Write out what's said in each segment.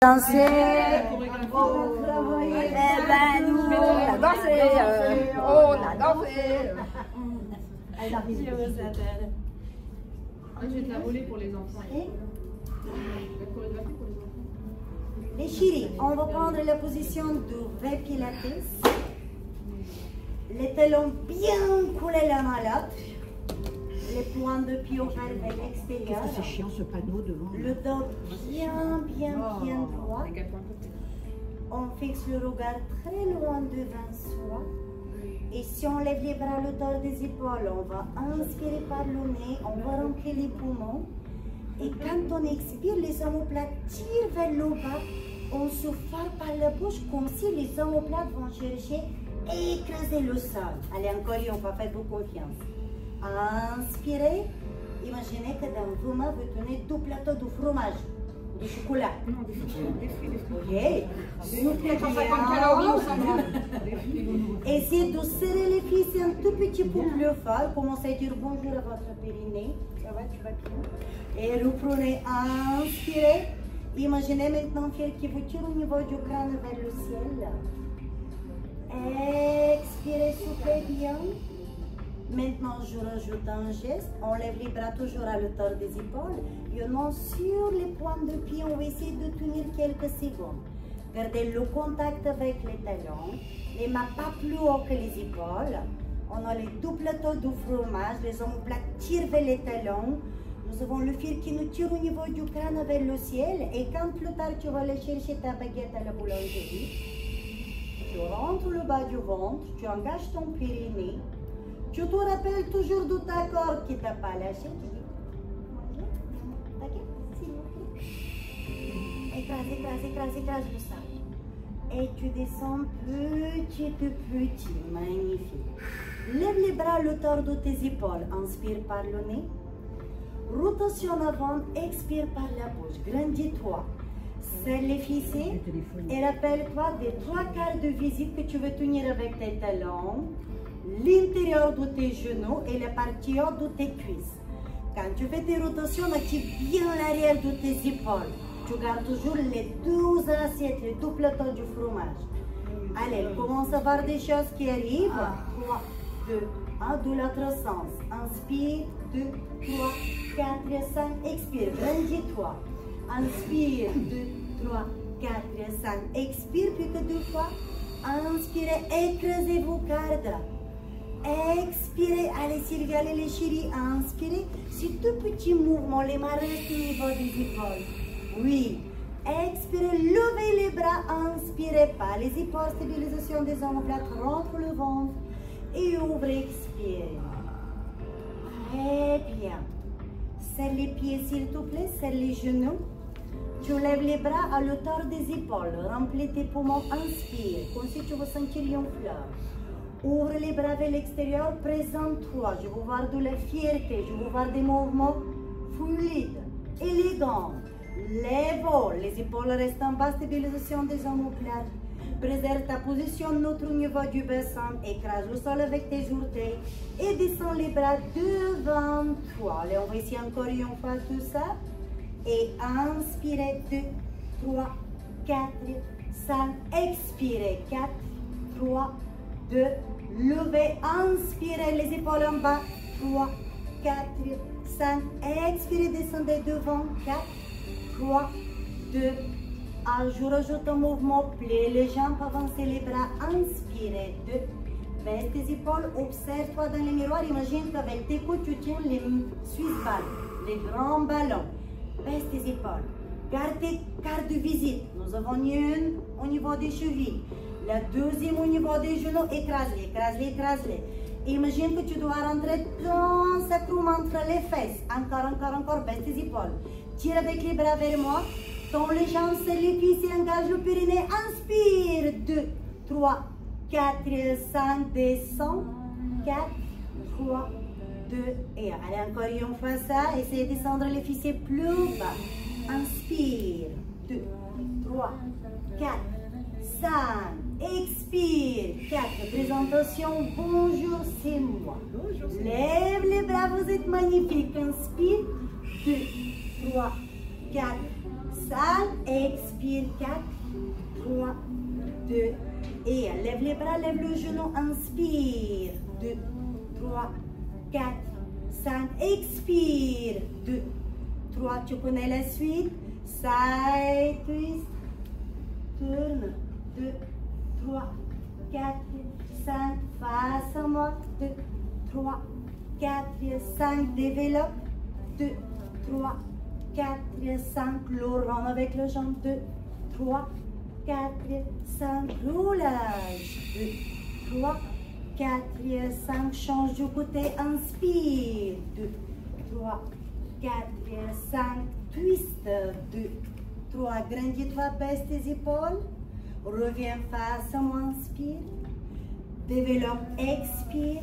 Danser. Eh ben, nous, on a dansé. On a dansé. Je vais te la voler pour les enfants. La chorégraphie pour les enfants. Les chéris, on va prendre la position du vrai pilates. Les talons bien collés l'un à l'autre. Les points de pied ouverts vers l'extérieur. C'est chiant ce panneau devant. Le dos bien droit. On fixe le regard très loin devant soi. Et si on lève les bras à l'auteur des épaules, on va inspirer par le nez, on va remplir les poumons. Et quand on expire, les omoplates tirent vers le bas. On souffle par la bouche comme si les omoplates vont chercher à écraser le sol. Allez, encore une fois, faites-vous confiance. Inspirez. Imaginez que dans vos mains, vous tenez deux plateaux de fromage, de chocolat. Non, des fruits. Ok. Soufflez bien. Essayez de serrer les fessiers un tout petit peu plus fort. Commencez à dire bonjour à votre périnée. Ça va, tu vas bien? Et reprenez, inspirez. Imaginez maintenant qui vous tire au niveau du crâne vers le ciel. Expirez, soufflez bien. Maintenant, je rajoute un geste. On lève les bras toujours à l'auteur des épaules. Et on monte sur les pointes de pied. On va essayer de tenir quelques secondes. Gardez le contact avec les talons. Les mains pas plus haut que les épaules. On a les deux plateaux de fromage. Les omoplates tirent vers les talons. Nous avons le fil qui nous tire au niveau du crâne vers le ciel. Et quand plus tard tu vas aller chercher ta baguette à la boulangerie, tu rentres le bas du ventre, tu engages ton périnée. Tu te rappelles toujours de ta corde qui t'a pas lâché. Tu dis, baguette, s'il vous plaît. Écrase le sol. Et tu descends petit. Magnifique. Lève les bras à l'auteur de tes épaules. Inspire par le nez. Rotation avant, expire par la bouche. Grandis-toi. Serre les fessiers. Et rappelle-toi des 3/4 de visite que tu veux tenir avec tes talons. L'intérieur de tes genoux et la partie haute de tes cuisses. Quand tu fais tes rotations, active bien l'arrière de tes épaules. Tu gardes toujours les deux assiettes, les deux plateaux du fromage. Allez, commence à voir des choses qui arrivent. 3, 2, 1, de l'autre sens. Inspire, 2, 3, 4, 5, expire, grandis-toi. Inspire, 2, 3, 4, 5, expire, plus que 2 fois. Inspirez, écrasez vos cadres. Expirez, allez Sylvia, allez les chéris, inspirez. C'est tout petit mouvement, les mains restent au niveau des épaules. Oui. Expirez, levez les bras, inspirez pas les épaules, stabilisation des omoplates, rentre le ventre et ouvrez, expirez. Très bien. Serre les pieds s'il te plaît, serre les genoux. Tu lèves les bras à l'auteur des épaules, remplis tes poumons, inspire, comme si tu veux sentir une fleur. Ouvre les bras vers l'extérieur, présente-toi. Je veux voir de la fierté, je veux voir des mouvements fluides, élégants. Lève les épaules restent en bas, stabilisation des omoplates. Préserve ta position neutre au niveau du bassin, écrase le sol avec tes orteils et descends les bras devant toi. Allez, on va essayer encore une fois tout ça. Et inspirez, 2, 3, 4, 5, expirez, 4, 3, 2, levez, inspirez les épaules en bas, 3, 4, 5, expirez, descendez devant, 4, 3, 2, 1, je rajoute un mouvement, pliez les jambes, avancez les bras, inspirez, 2, baisse tes épaules, observe-toi dans les miroirs, imagine qu'avec tes coudes, tu tiens les Swiss balls, les grands ballons, baisse tes épaules, garde tes cartes de visite, nous avons une au niveau des chevilles, la deuxième au niveau des genoux, écrase-les, écrase-les, écrase-les. Imagine que tu dois rentrer dans sa croupe entre les fesses. Encore, baisse tes épaules. Tire avec les bras vers moi. Tends les jambes, serre les cuisses et engage le périnée. Inspire. 2, 3, 4, 5, descends. 4, 3, 2, et allez encore une fois ça. Essayez de descendre les fessiers plus bas. Inspire. 2, 3, 4, 5, expire, 4, présentation, bonjour, c'est moi. Lève les bras, vous êtes magnifique. Inspire, 2, 3, 4, 5, expire, 4, 3, 2, et lève les bras, lève le genou, inspire, 2, 3, 4, 5, expire, 2, 3, tu connais la suite, side twist, tourne, 2, 3, 4, 5, face à moi, 2, 3, 4, 5, développe, 2, 3, 4, 5, Laurent avec le jambe, 2, 3, 4, 5, roulage, 2, 3, 4, 5, change du côté, inspire, 2, 3, 4, 5, twist, 2, 3, grandis-toi, baisse tes épaules, reviens face à moi, inspire, développe, expire,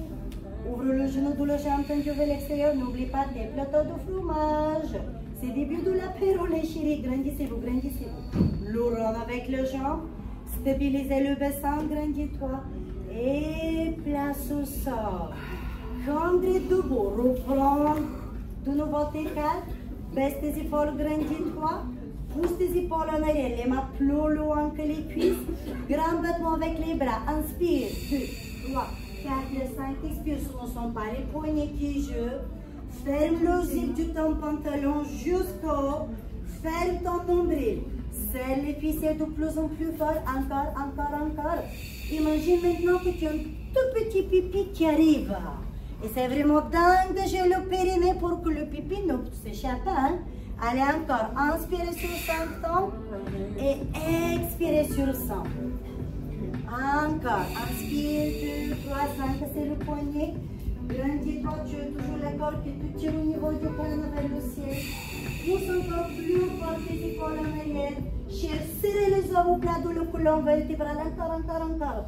ouvre le genou d'où le j'ai entendu vers l'extérieur, n'oublie pas tes plateaux de fromage, c'est le début de l'apéro les chéris, grandissez-vous, grandissez-vous, Laurent avec le jambe, stabilisez le bassin, grandis-toi, et place au sol, cambrez debout, reprends de nouveau tes quatre, baisse tes épaules, grandis-toi, pousse tes épaules en arrière, les mains plus loin que les cuisses, grand battement avec les bras, inspire, 2, 3, 4, 5, expire, ce ne sont pas les poignets qui jouent, ferme le zip de ton pantalon jusqu'au, ferme ton nombril, serre les ficelles de plus en plus fort, encore, encore, encore, imagine maintenant que tu as un tout petit pipi qui arrive, et c'est vraiment dingue de gérer le périnée pour que le pipi ne s'échappe pas, hein? Allez encore, inspirez sur 5 temps et expirez sur 100. Encore, inspire, 2, 3, 5, c'est le poignet. Grandis-toi, tu as toujours la corde que tu tires au niveau du crâne vers le ciel. Pousse encore plus fort tes épaules en arrière. Cherche, serrez les omoplates ou le colonne vertébrale, encore, encore, encore.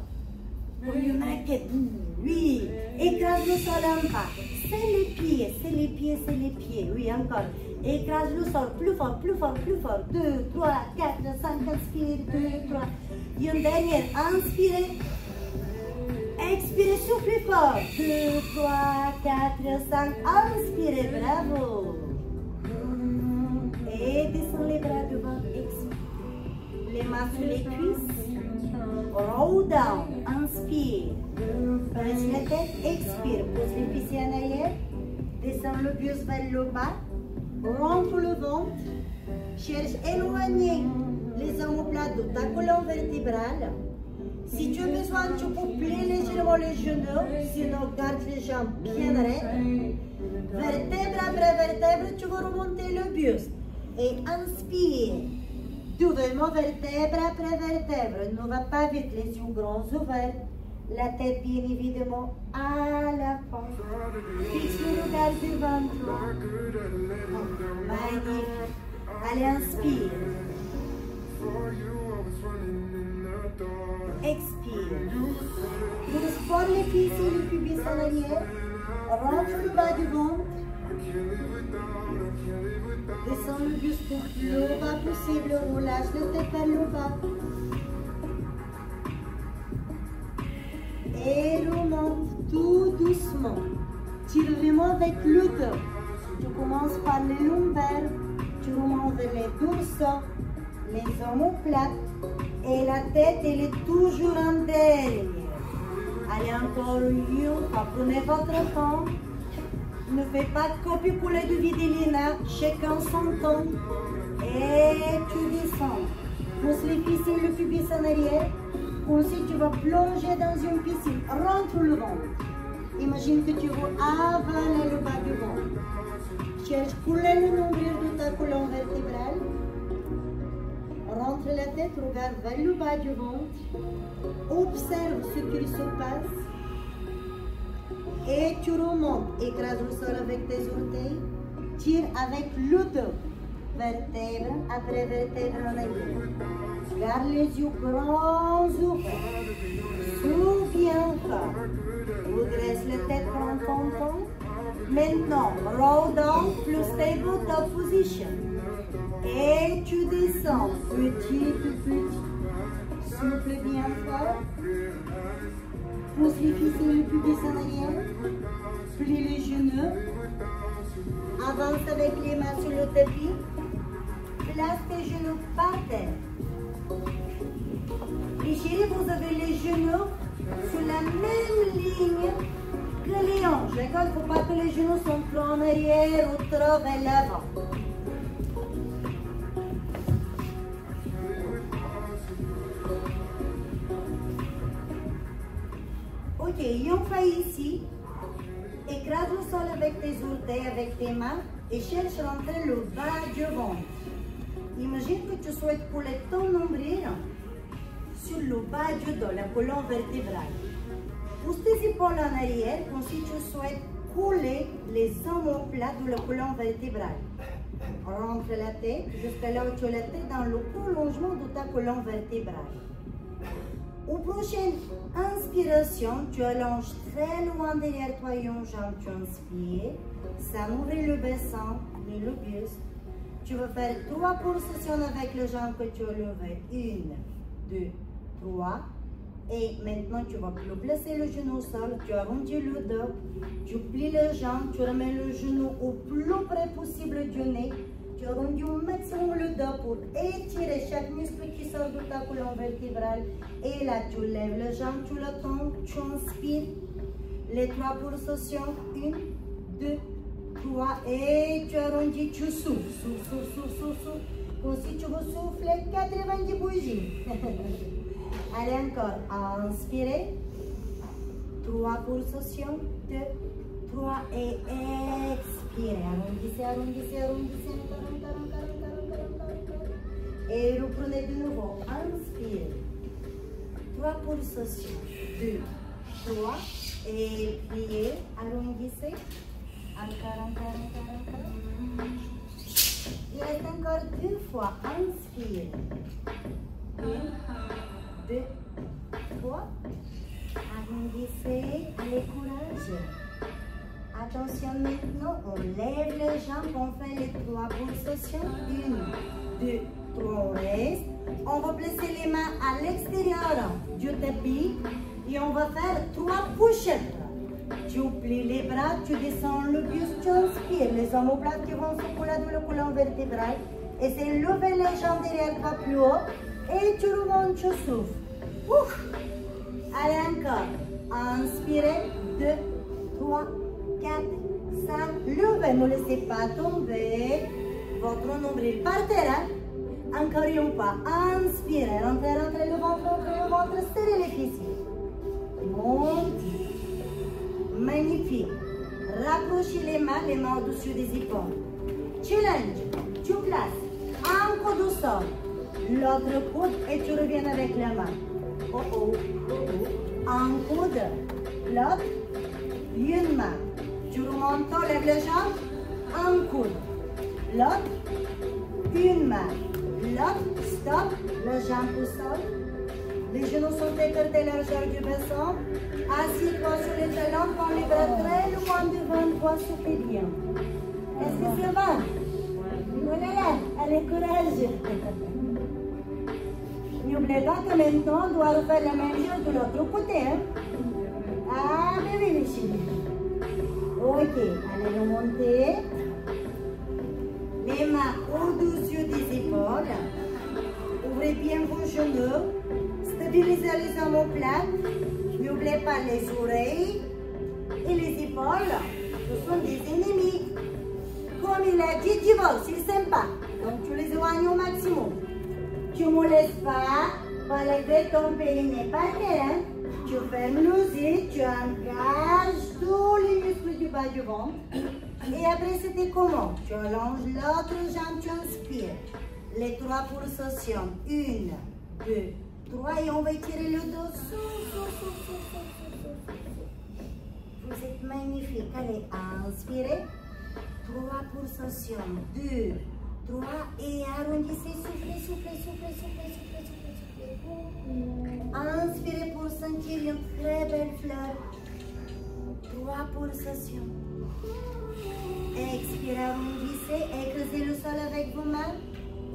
Pour une raquette, oui. Écrase le sol en bas. C'est les pieds, c'est les pieds, c'est les pieds. Oui, encore. Écrase le sol, plus fort, plus fort, plus fort. 2, 3, 4, 5, inspire, 2, 3. Une dernière, inspirez. Expirez, soufflez fort. 2, 3, 4, 5, inspirez, bravo. Et descends les bras devant, expire. Les mains sur les cuisses. Roll down, inspire. Baisse la tête, expire. Pose les fessiers en arrière. Descends le buste vers le bas. Rentre le ventre, cherche à éloigner les omoplates de ta colonne vertébrale. Si tu as besoin, tu peux plier légèrement les genoux, sinon garde les jambes bien raides. Vertèbre après vertèbre, tu vas remonter le buste. Et inspire. Doucement, vertèbre après vertèbre. Ne va pas vite, les yeux grands ouverts. La tête bien évidemment à la fin. Fixe le regard devant toi. Magnifique. Allez, inspire. Expire. Pousse fort les pieds et le pubis en arrière. Rentre le bas du ventre. Descends le buste le bas possible. Relâche le tête vers le bas. Et remonte tout doucement. Tire vraiment avec le dos. Tu commences par les lombaires, tu remontes vers les dorsaux, les omoplates et la tête elle est toujours en derrière. Allez encore une fois, prenez votre temps. Ne faites pas copier-coller de Vidélina, chacun son temps. Et tu descends. Pousse les ficelles, le pubis en arrière. Ensuite, tu vas plonger dans une piscine. Rentre le ventre. Imagine que tu vas avaler le bas du ventre. Cherche à couler le nombril de ta colonne vertébrale. Rentre la tête, regarde vers le bas du ventre. Observe ce qui se passe. Et tu remontes. Écrase le sol avec tes orteils. Tire avec le dos. Vertèbre après vertèbre en arrière. Garde les yeux grands ouverts. Souviens fort. Redresse la tête, prends ton temps. Maintenant, roll down plus stable top position. Et tu descends petit à petit. Souffle bien fort. Pousse les ficelles le pubis en arrière. Plie les genoux. Avance avec les mains sur le tapis. places tes genoux par terre. Les chéris, vous avez les genoux sur la même ligne que les hanches. D'accord? Il ne faut pas que les genoux soient trop en arrière ou trop vers l'avant. Ok, on fait ici. Écrase le sol avec tes orteils, avec tes mains et cherche à rentrer le bas du ventre. Imagine que tu souhaites coller ton nombril sur le bas du dos, la colonne vertébrale. Pousse tes épaules en arrière comme si tu souhaites coller les omoplates de la colonne vertébrale. Rentre la tête jusqu'à là où tu as la tête dans le prolongement de ta colonne vertébrale. Aux prochaines inspirations, tu allonges très loin derrière toi une jambe, tu inspires, ça ouvre le bassin et le buste. Tu vas faire 3 pulsations avec les jambes que tu as levées. 1, 2, 3. Et maintenant, tu vas placer le genou au sol, tu arrondis le dos, tu plies les jambes, tu remets le genou au plus près possible du nez. Tu arrondis au maximum le dos pour étirer chaque muscle qui sort de ta colonne vertébrale. Et là, tu lèves les jambes, tu le tombes, tu inspires. Les 3 pulsations. 1, 2, 3. Et tu arrondis, tu souffles. Souffle. Comme si tu veux souffler 90 bougies. Allez encore. Inspirez. 3 pulsations. 2, 3. Et expirez. Arrondissez. Et reprenez de nouveau. Inspirez. 3 pulsations. 2, 3. Et pliez. Arrondissez. Encore. Il reste encore 2 fois. Inspire. 1, 2, 3. Arrondissez. Allez, courage. Attention maintenant, on lève les jambes, on fait les 3 pulsations. 1, 2, 3, on reste. On va placer les mains à l'extérieur du tapis et on va faire 3 push-ups. Tu plies les bras, tu descends le buste, tu inspires. Les omoplates qui vont se coller de la colonne vertébrale. Et c'est lever les jambes derrière toi plus haut. Et tu remontes, tu souffles. Ouf. Allez encore. Inspirez. 2, 3, 4, 5. Levez, ne laissez pas tomber votre nombril par terre. Encore une fois. Inspirez. Rentrez le ventre, serrez les fessiers. Monte. Magnifique. Rapprochez les mains au-dessus des épaules. Challenge. Tu places un coude au sol, l'autre coude et tu reviens avec la main. Un coude, l'autre, une main. Tu remontes, lève les jambes, un coude, l'autre, une main. L'autre, stop, les jambes au sol. Les genoux sont écartés largeur du bassin. Assis-toi sur les talons, prends les bras très loin devant toi, soufflez bien. Est-ce que ça va? Voilà, allez, courage. N'oubliez pas que maintenant, on doit refaire la même chose de l'autre côté. Hein? Ah, bébé, les chéris. Ok, allez remonter. Les mains au-dessus des épaules. Ouvrez bien vos genoux. Stabilisez les omoplates. N'oubliez pas les oreilles et les épaules. Ce sont des ennemis. Comme il a dit, divorce, il ne s'aime pas. Donc tu les éloignes au maximum. Tu ne me laisses pas malgré ton périnée par terre. Hein? Tu fermes les yeux, tu engages tous les muscles du bas du ventre. Et après, c'était comment? Tu allonges l'autre jambe, tu inspires. Les 3 pulsations. 1, 2, 3. Et on va étirer le dos. Vous êtes magnifique. Allez, inspirez. 3 pulsations. 2, 3. Et arrondissez. Soufflez. Inspirez pour sentir une très belle fleur. 3 pulsations. Expirez, arrondissez. Écrasez le sol avec vos mains.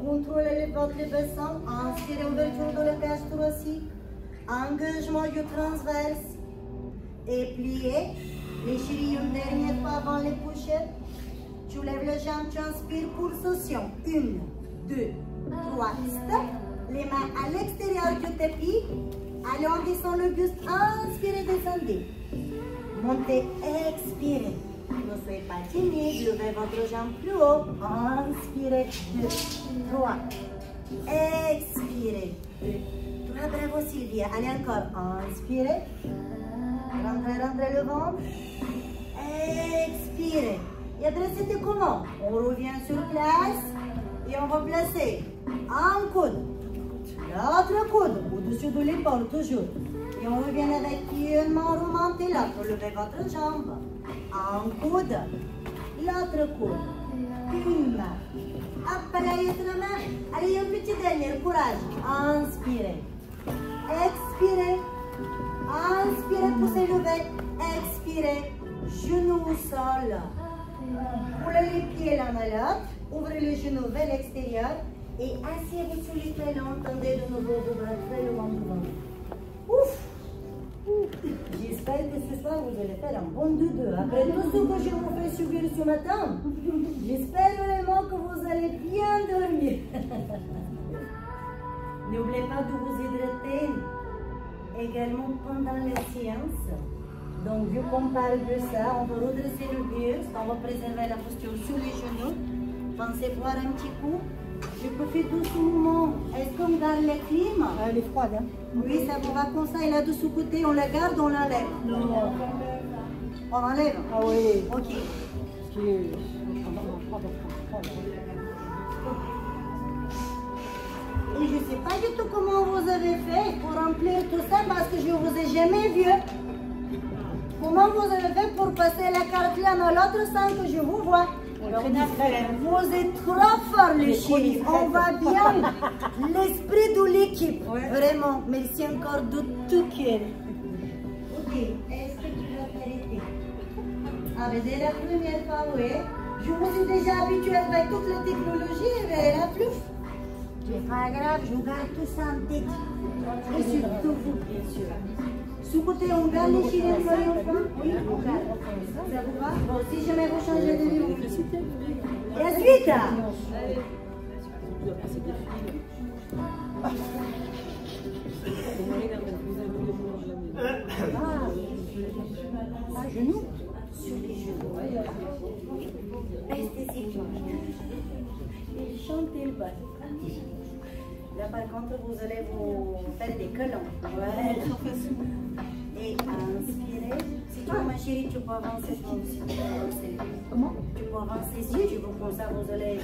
Contrôlez votre bassin. Inspirez, ouverture de la cage thoracique. Engagement du transverse. Et pliez. Les chéris, une dernière fois avant les push-ups. Tu lèves les jambes, tu inspires, pulsation. 1, 2, 3, stop. Les mains à l'extérieur du tapis. Allez, on descend le buste. Inspirez, descendez. Montez, expirez. Ne soyez pas timide. Levez votre jambe plus haut. Inspirez. 2, 3. Expirez. 2, 3. Bravo Sylvia. Allez encore. Inspirez. Rentrez le ventre. Expirez. Et après, c'était comment? On revient sur place et on va placer un coude, l'autre coude au-dessus de l'épaule, toujours. Et on revient avec une main remontée, l'autre. Levez votre jambe. Un coude, l'autre coude, une main. Hop, là, l'autre main. Allez, un petit dernier, courage. Inspirez. Expirez. Inspirez, poussez, levez. Expirez. Genoux au sol. Roulez les pieds l'un à l'autre. Ouvrez les genoux vers l'extérieur. Et asseyez-vous sur les talons. Tendez de nouveau vos bras très loin devant vous. Ouf! J'espère que ce soir vous allez faire un bon dodo. Après tout ce que je vous fais subir ce matin, j'espère vraiment que vous allez bien dormir. N'oubliez pas de vous hydrater également pendant la séance. Donc, vu qu'on parle de ça, on va redresser le buste, on va préserver la posture sur les genoux. Pensez boire un petit coup. Je peux faire doucement. Est-ce qu'on garde la clim? Elle est froide, hein? Oui, ça va comme ça. Et là, de ce côté, on la garde, on l'enlève. Non. On enlève? Ah oui. Ok. Et je ne sais pas du tout comment vous avez fait pour remplir tout ça parce que je ne vous ai jamais vu. Comment vous avez fait pour passer la carte l'un à l'autre sans que je vous voie? Vous êtes trop forts les chéris, on va bien. L'esprit de l'équipe, vraiment. Merci encore de tout cœur. Ok, est-ce que tu vas t'arrêter? Ah, mais dès la première fois, oui. Je vous ai déjà habitué avec toute la technologie, mais la plus. C'est pas grave, je garde tout ça en tête. Et surtout vous, bien sûr. Sous côté, on garde les chilets de soyons enfin. Oui, on garde. Ça vous va? Bon, si jamais vous changez de vie, et la suite. À genoux. Sur les genoux. Restez-y. Et chantez le bas. Là, par contre, vous allez vous faire des câlins. Voilà. Et inspirez. Si tu veux, ma chérie, tu peux avancer aussi. Comment? Tu peux avancer si tu veux. Comme ça, vous allez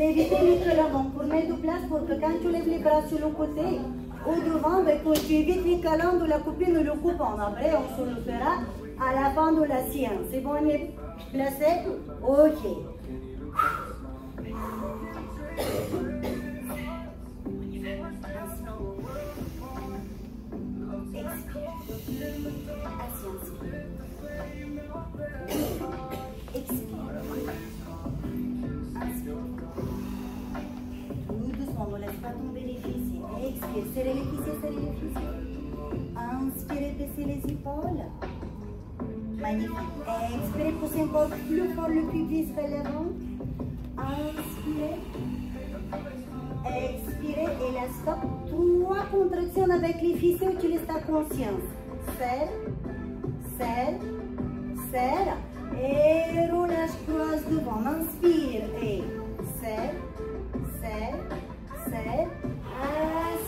éviter les câlins. Donc, pour mettre de place, pour que quand tu lèves les bras sur le côté, au devant, ben, que tu évites les câlins de la copine ou le copain. Après, on se le fera à la fin de la séance. C'est bon, on est placé? Ok. Expire, serrez les fessiers, serrez les fessiers. Inspirez, baissez les épaules. Magnifique. Expirez, poussez encore plus fort le pubis vers l'avant. Inspirez. Expirez et là, stop. 3 contractions avec les fessiers, utilise ta conscience. Serre, serre, serre. Et relâche, croise devant. Inspire et serre, serre, serre.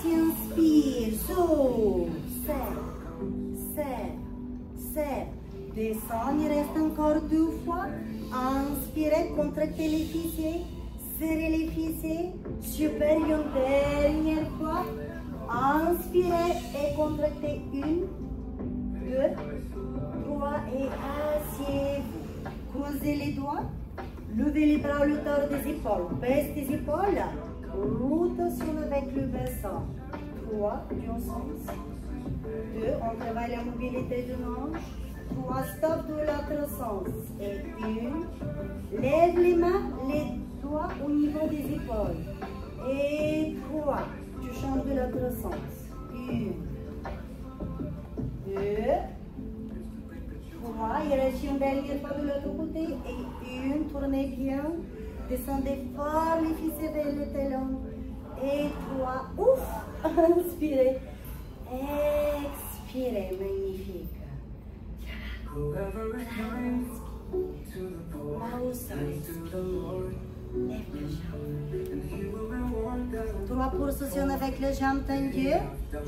Inspire, souffle, serre, serre, serre. Descends, il reste encore 2 fois. Inspirez, contractez les fessiers, serrez les fessiers. Super, une dernière fois. Inspirez et contractez 1, 2, 3 et asseyez-vous. Croisez les doigts, levez les bras à l'auteur des épaules, baisse tes épaules. Rotation avec le bassin. 3, d'un sens. 2, on travaille la mobilité de hanche. 3, stop de l'autre sens. Et 1, lève les mains, les doigts au niveau des épaules. Et 3, tu changes de l'autre sens. 1, 2, 3, il reste une dernière fois de l'autre côté. Et 1, tournez bien. Descendez fort les fils vers le talon. Et 3. Ouf. Inspirez. Expirez. Magnifique. Là au sol. Lève le jambe. 3 positions avec les jambes tendues.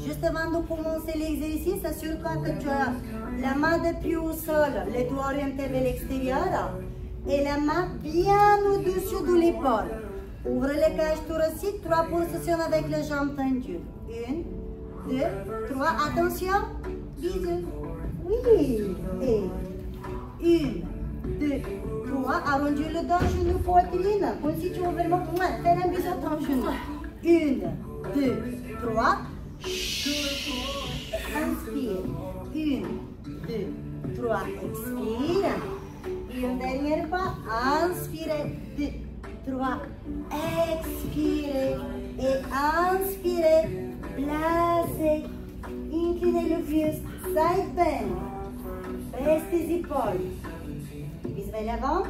Juste avant de commencer l'exercice, assure-toi que tu as la main de pied au sol, les doigts orientés vers l'extérieur et la main bien au-dessus de l'épaule. Ouvre les cages thoraciques, 3 positions avec les jambes tendues. 1, 2, 3, attention, bisous. Oui, et 1, 2, 3, arrondis le dos, genou, poitrine, comme si tu veux vraiment faire un bisou à ton genou. 1, 2, 3, inspire, 1, 2, 3, expire, et une dernière fois, inspirez, 2, 3, expirez, et inspirez, placez, inclinez le buste, side bend, baisse tes épaules. Bis vers l'avant,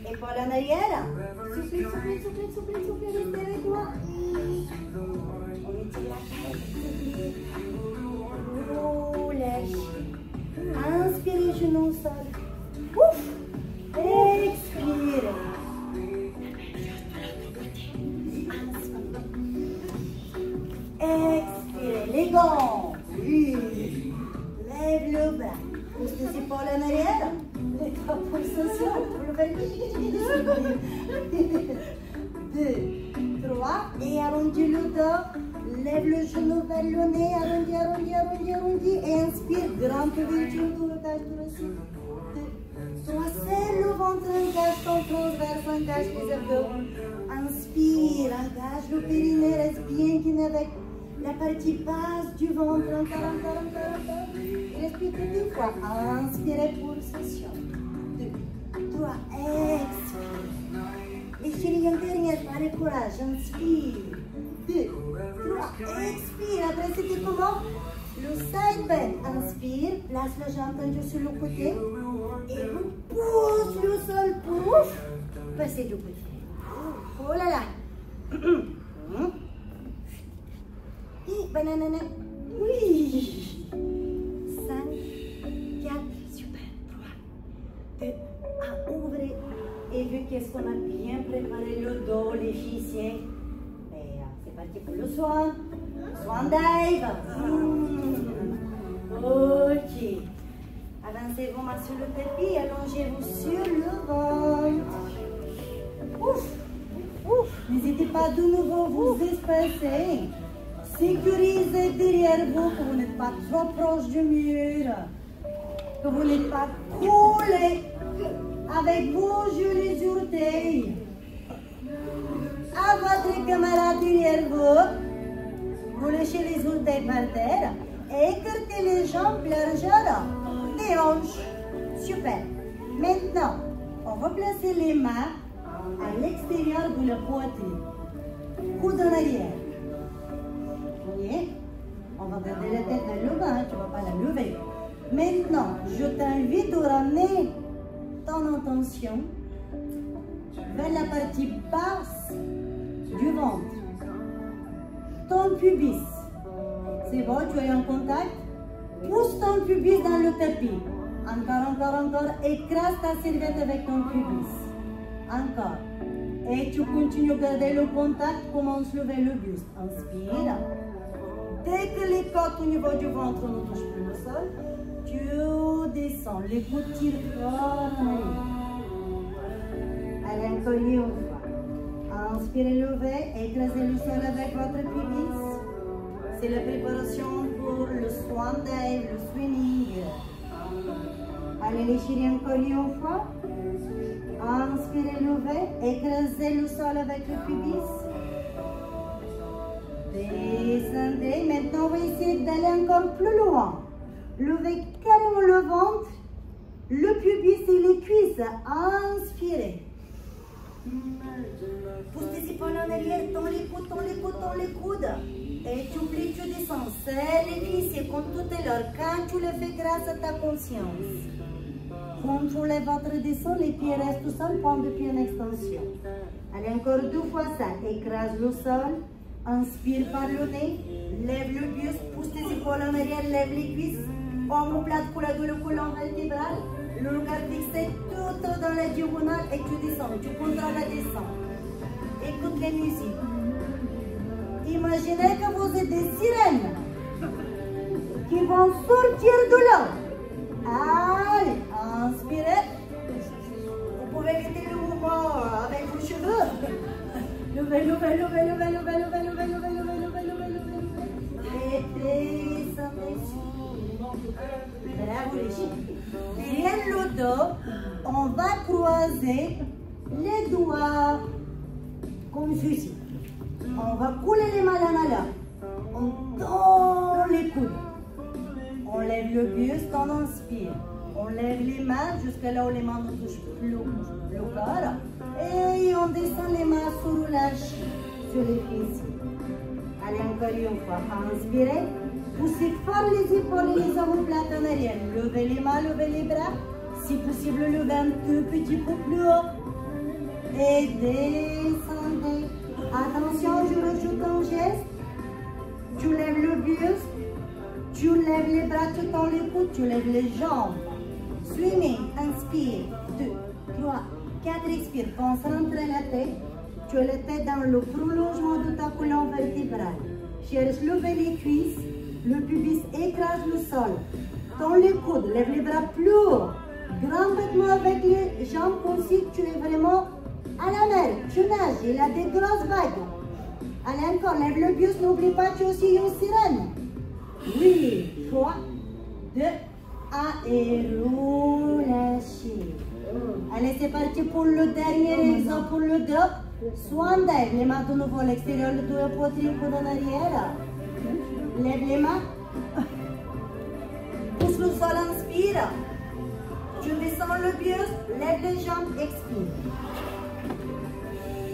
épaule en arrière. Soufflez, soufflez, soufflez, soufflez, soufflez, restez avec moi. On étire la tête. Relâchez. Inspirez, genoux au sol. Ouf. Expirez. Expirez, les gants. Lève le bras. Pousse les épaules en arrière. Les 3 positions. 2, 3. Et arrondis le dos. Lève le genou vers le nez. Arrondis, arrondis, arrondis, arrondis. Et inspire. Grande ouverture de la cage thoracique. 2, 3. Serre le ventre. Engage ton transverse. Engage les abdos. Inspire. Engage le périnée. Reste bien guiné avec la partie basse du ventre. Encore, encore, encore, encore. Respire deux fois. Inspirez pour session. 2, 3. Expire. Échirez une dernière fois. Allez, courage. Inspire. 2, 3. Expire. Après, c'était comment? Le side bend. Inspire. Place la jambe tendue sur le côté. Et vous poussez le sol pour passer du côté. Oh là là. Et banane. Oui. 5, 4, super. 3, 2, 1. Ouvrez. Et vu qu'est-ce qu'on a bien préparé le dos, les fessiers. C'est parti pour le swan. Swan dive. Ok. Avancez vos mains sur le tapis. Allongez-vous sur le ventre. Ouf. Ouf. N'hésitez pas de nouveau vous espacer. Sécurisez derrière vous, que vous n'êtes pas trop proche du mur, que vous n'êtes pas collé avec vos yeux les orteils à votre camarade derrière vous. Vous lâchez les orteils par terre et écartez les jambes largeur des hanches. Super. Maintenant, on va placer les mains à l'extérieur de la poitrine. Coude en arrière. On va garder la tête vers le bas, tu ne vas pas la lever. Maintenant, je t'invite à ramener ton attention vers la partie basse du ventre. Ton pubis. C'est bon, tu es en contact. Pousse ton pubis dans le tapis. Encore, encore, encore. Écrase ta serviette avec ton pubis. Encore. Et tu continues à garder le contact. Commence à lever le buste. Inspire. Dès que les côtes au niveau du ventre ne touchent plus le sol, tu descends. Les coudes tirent fort en arrière. Allez, encore une fois. Inspirez, levez, écrasez le sol avec votre pubis. C'est la préparation pour le swan dive, le swimming. Allez, l'échirer encore une fois. Inspirez, levez, écrasez le sol avec le pubis. Descendez. Maintenant, on va essayer d'aller encore plus loin. Levez carrément le ventre, le pubis et les cuisses. Inspirez. Pousse tes épaules en arrière, tends les coudes, tends les coudes, tends les coudes. Et tu plies, tu descends. Serre les cuisses comme tout à l'heure. Quand tu le fais grâce à ta conscience. Contrôlez votre descente, les pieds restent au sol, paume de pied en extension. Allez. Allez, encore 2 fois ça. Écrase le sol. Inspire par le nez. Lève le buste. Pousse tes épaules en arrière. Lève les cuisses. Omoplate coude le colonne vertébrale. Le regard fixé tout dans la diagonale et tu descends. Tu contrôles la descente. Écoute les musiques. Imaginez que vous êtes des sirènes qui vont sortir de l'eau. Allez, inspirez. Vous pouvez éviter le mouvement avec vos cheveux. Levez, levez, levez, levez, levez, levez, levez, levez, levez, levez, levez, levez. Et descendez. Bravo les filles. Derrière le dos, on va croiser les doigts comme ceci. On va couler les mains en l'air. On tend les coudes. On lève le buste, on inspire. On lève les mains jusqu'à là où les mains ne touchent plus le corps. Et on descend les mains sur le lâche, sur les fessiers. Allez, encore une fois. Inspirez. Poussez fort les épaules et les omoplates en arrière. Levez les mains, levez les bras. Si possible, levez un tout petit peu plus haut. Et descendez. Attention, je rajoute un geste. Tu lèves le buste. Tu lèves les bras, tu tends les coudes, tu lèves les jambes. Swimming, inspire. 2, 3, 4, expire. Concentre la tête. Tu as la tête dans le prolongement de ta colonne vertébrale. Cherche, lever les cuisses. Le pubis écrase le sol. Tends les coudes, lève les bras plus haut. Grand battement avec les jambes comme si tu es vraiment à la mer. Tu nages, il y a des grosses vagues. Allez encore, lève le buste, n'oublie pas, tu es aussi une sirène. Oui, 3, 2, 1 et relâchez. Allez, c'est parti pour le dernier exemple pour le dos. Swan dive, les mains de nouveau à l'extérieur de la poitrine, coude en arrière. Lève les mains. Pousse le sol, inspire. Tu descends le buste, lève les jambes, expire.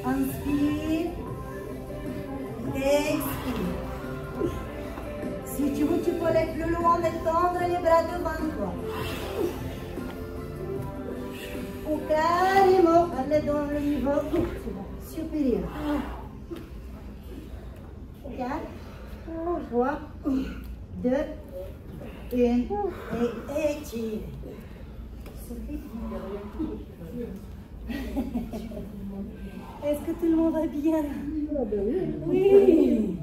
Inspire. Expire. Si tu veux, tu peux aller plus loin et tendre les bras devant toi. Ou carrément aller dans le niveau supérieur. 4, 3, 2, 1 et étire. Est-ce que tout le monde va bien? Oui.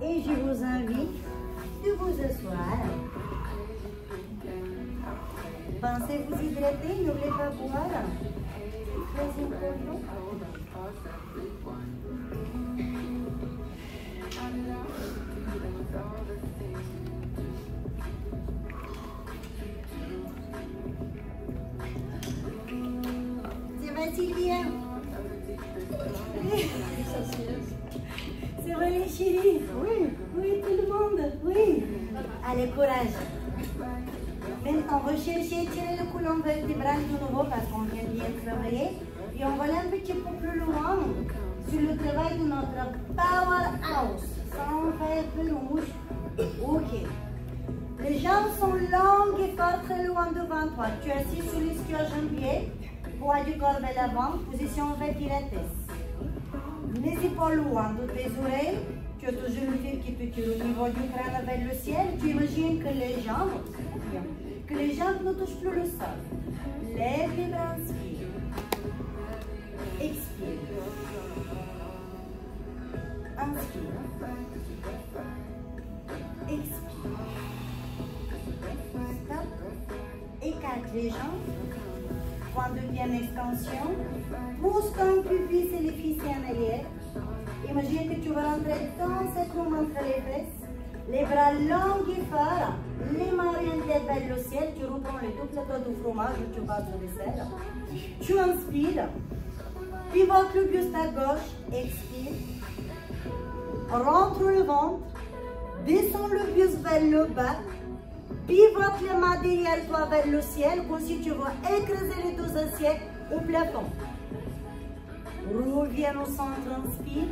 Et je vous invite de vous asseoir. Pensez vous hydrater, n'oubliez pas boire. Très important. C'est vrai, Sylvia? C'est vrai, les chéris? Oui. Oui, tout le monde. Oui. Allez, courage. Maintenant, on va chercher à tirer le colonne vertébrale de nouveau parce qu'on vient bien travailler. Et on va aller un petit peu plus loin sur le travail de notre powerhouse. Sans faire de louche. Ok. Les jambes sont longues et fortes très loin devant toi. Tu es assis sur l'ischio-jambier. Poids du corps vers l'avant. Position verticale. Les épaules loin de tes oreilles. Tu as toujours le fil qui te tire au niveau du crâne vers le ciel. Tu imagines que les jambes ne touchent plus le sol. Lève les bras, inspire. Expire. Inspire. Expire. Stop. Écarte les jambes. Point de pied en extension. Pousse ton pubis et les fessiers en arrière. Imagine que tu vas rentrer dans cette moment entre les fesses. Les bras longs et forts. Les mains orientées vers le ciel. Tu reprends le tout plateau de fromage que tu vas te dessert. Tu inspires. Pivote le buste à gauche. Expire. Rentre le ventre. Descends le buste vers le bas. Pivote les mains derrière toi vers le ciel. Comme si tu vas écraser les deux assiettes au plafond. Reviens au centre. Inspire.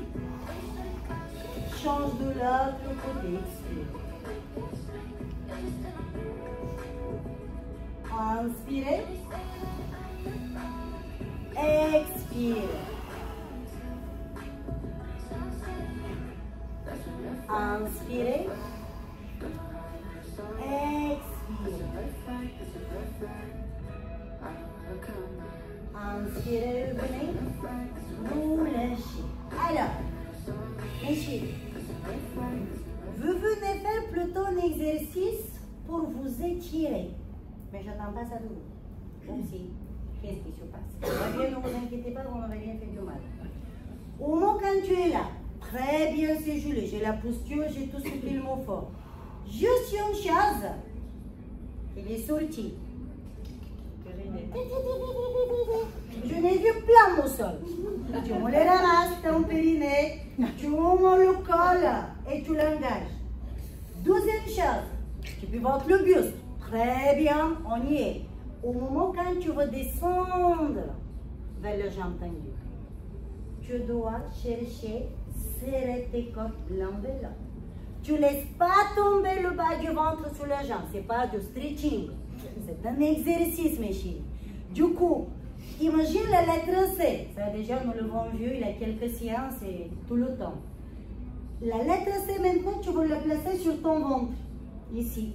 change de l'autre côté. Expire. Inspirez. Expire. Inspirez. Expire. Inspirez, revenez. Vous lâchez. Alors, messieurs, vous venez faire plutôt un exercice pour vous étirer. Mais j'attends pas ça de vous. Aussi, qu'est-ce qui se passe? Ne vous inquiétez pas, vous n'avez rien fait de mal. Au moment quand tu es là, très bien c'est gelé, j'ai la posture, j'ai tout ce qu'il me faut. Juste une chose, il est sorti. Je n'ai vu plein mon sol. Tu me les ramasses, ton périnée, tu me le colles et tu l'engages. Deuxième chose, tu peux voir le buste. Très bien, on y est. Au moment quand tu vas descendre vers le jambe tendue, tu dois chercher, serrer tes côtes l'un de l'autre. Tu ne laisses pas tomber le bas du ventre sur la jambe. Ce n'est pas du stretching. C'est un exercice, mes chéris. Du coup, imagine la lettre C. Ça, déjà, nous l'avons vu, il y a quelques séances et tout le temps. La lettre C, maintenant, tu vas la placer sur ton ventre. Ici.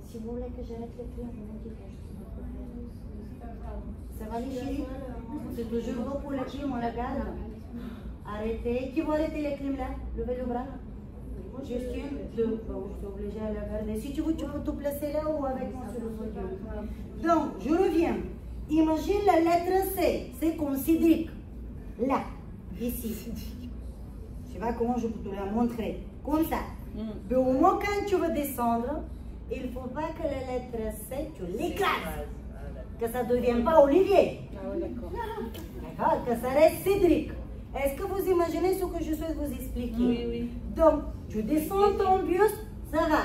Si vous voulez que j'arrête le clé, vous me dites. Ça va, les chéris? C'est toujours beau pour la clim, on la garde. Arrêtez. Qui va arrêter la clim là? Levez le bras. Juste une, deux. Bon, je suis obligée à la garder. Si tu veux, tu peux te placer là ou avec moi sur le podium. Donc, je reviens. Imagine la lettre C. C'est comme Cédric. Là. Ici. Je ne sais pas comment je peux te la montrer. Comme ça. Mais au moment quand tu vas descendre, il ne faut pas que la lettre C, tu l'écrases. Que ça ne devienne pas Olivier. D'accord. Que ça reste Cédric. Est-ce que vous imaginez ce que je souhaite vous expliquer? Oui, oui. Donc, tu descends ton buste, ça va.